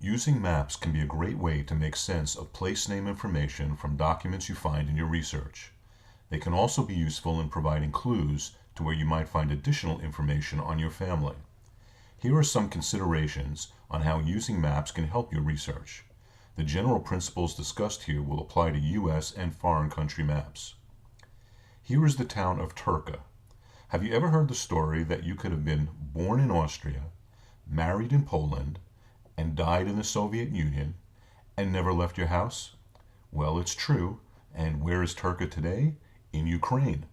Using maps can be a great way to make sense of place name information from documents you find in your research. They can also be useful in providing clues to where you might find additional information on your family. Here are some considerations on how using maps can help your research. The general principles discussed here will apply to U.S. and foreign country maps. Here is the town of Turka. Have you ever heard the story that you could have been born in Austria, married in Poland, and died in the Soviet Union, and never left your house? Well, it's true. And where is Turka today? In Ukraine.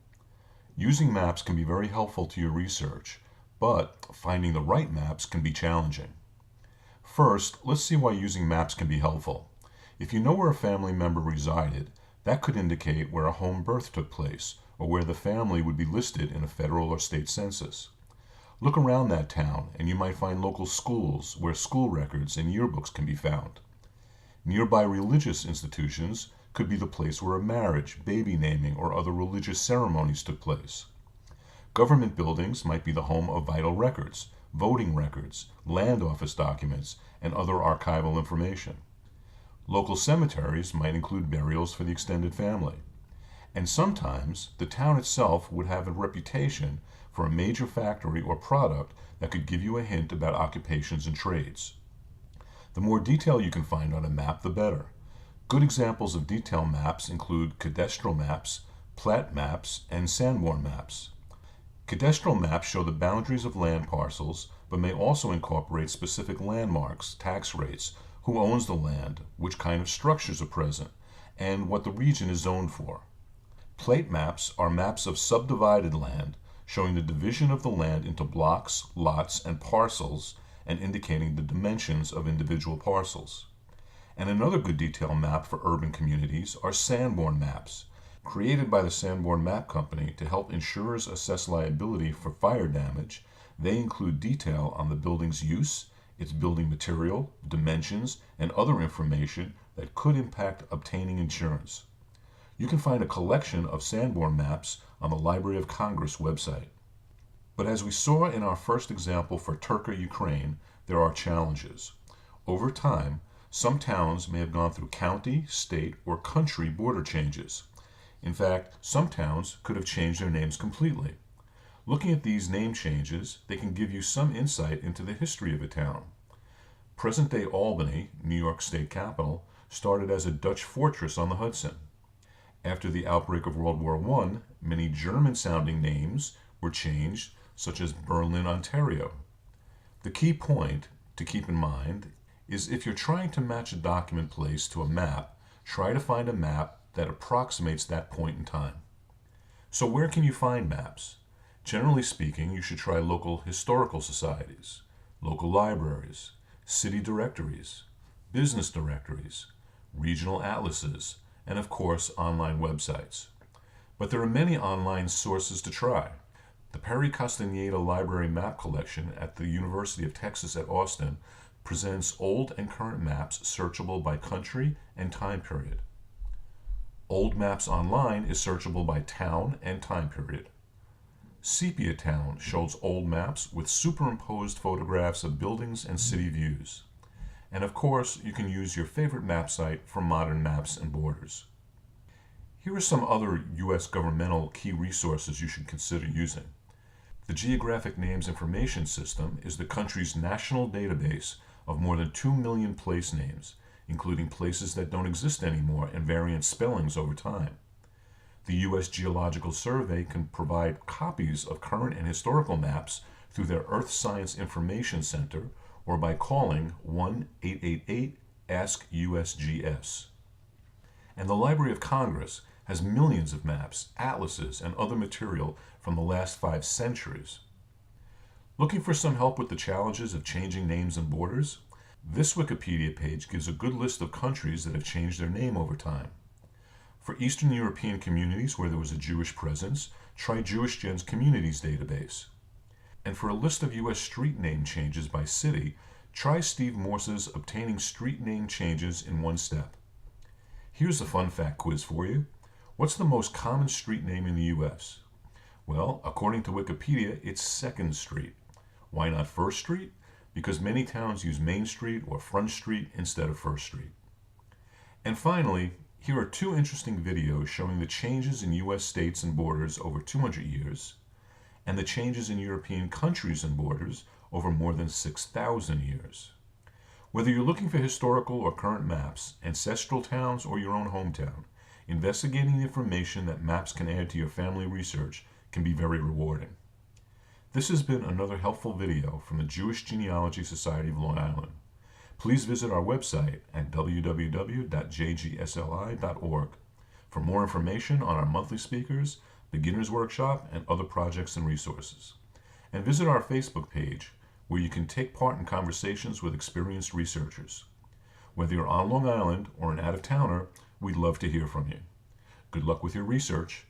Using maps can be very helpful to your research, but finding the right maps can be challenging. First, let's see why using maps can be helpful. If you know where a family member resided, that could indicate where a home birth took place, or where the family would be listed in a federal or state census. Look around that town and you might find local schools where school records and yearbooks can be found. Nearby religious institutions could be the place where a marriage, baby naming, or other religious ceremonies took place. Government buildings might be the home of vital records, voting records, land office documents, and other archival information. Local cemeteries might include burials for the extended family. And sometimes the town itself would have a reputation for a major factory or product that could give you a hint about occupations and trades. The more detail you can find on a map, the better. Good examples of detail maps include cadastral maps, plat maps, and Sanborn maps. Cadastral maps show the boundaries of land parcels, but may also incorporate specific landmarks, tax rates, who owns the land, which kind of structures are present, and what the region is zoned for. Plate maps are maps of subdivided land, showing the division of the land into blocks, lots, and parcels, and indicating the dimensions of individual parcels. And another good detail map for urban communities are Sanborn maps, created by the Sanborn Map Company to help insurers assess liability for fire damage. They include detail on the building's use, its building material, dimensions, and other information that could impact obtaining insurance. You can find a collection of Sanborn maps on the Library of Congress website. But as we saw in our first example for Turka, Ukraine, there are challenges. Over time, some towns may have gone through county, state, or country border changes. In fact, some towns could have changed their names completely. Looking at these name changes, they can give you some insight into the history of a town. Present-day Albany, New York State capital, started as a Dutch fortress on the Hudson. After the outbreak of World War I, many German-sounding names were changed, such as Berlin, Ontario. The key point to keep in mind is if you're trying to match a document place to a map, try to find a map that approximates that point in time. So where can you find maps? Generally speaking, you should try local historical societies, local libraries, city directories, business directories, regional atlases, and of course, online websites. But there are many online sources to try. The Perry Castaneda Library Map Collection at the University of Texas at Austin presents old and current maps searchable by country and time period. Old Maps Online is searchable by town and time period. Sepia Town shows old maps with superimposed photographs of buildings and city views. And of course, you can use your favorite map site for modern maps and borders. Here are some other U.S. governmental key resources you should consider using. The Geographic Names Information System is the country's national database of more than 2 million place names, including places that don't exist anymore and variant spellings over time. The U.S. Geological Survey can provide copies of current and historical maps through their Earth Science Information Center or by calling 1-888-ASK-USGS. And the Library of Congress has millions of maps, atlases, and other material from the last 5 centuries. Looking for some help with the challenges of changing names and borders? This Wikipedia page gives a good list of countries that have changed their name over time. For Eastern European communities where there was a Jewish presence, try JewishGen's Communities database. And for a list of U.S. street name changes by city, try Steve Morse's Obtaining Street Name Changes in 1 Step. Here's a fun fact quiz for you. What's the most common street name in the U.S.? Well, according to Wikipedia, it's 2nd Street. Why not 1st Street? because many towns use Main Street or Front Street instead of First Street. And finally, here are two interesting videos showing the changes in U.S. states and borders over 200 years, and the changes in European countries and borders over more than 6,000 years. Whether you're looking for historical or current maps, ancestral towns, or your own hometown, investigating the information that maps can add to your family research can be very rewarding. This has been another helpful video from the Jewish Genealogy Society of Long Island. Please visit our website at www.jgsli.org for more information on our monthly speakers, beginners workshop, and other projects and resources. And visit our Facebook page, where you can take part in conversations with experienced researchers. Whether you're on Long Island or an out-of-towner, we'd love to hear from you. Good luck with your research,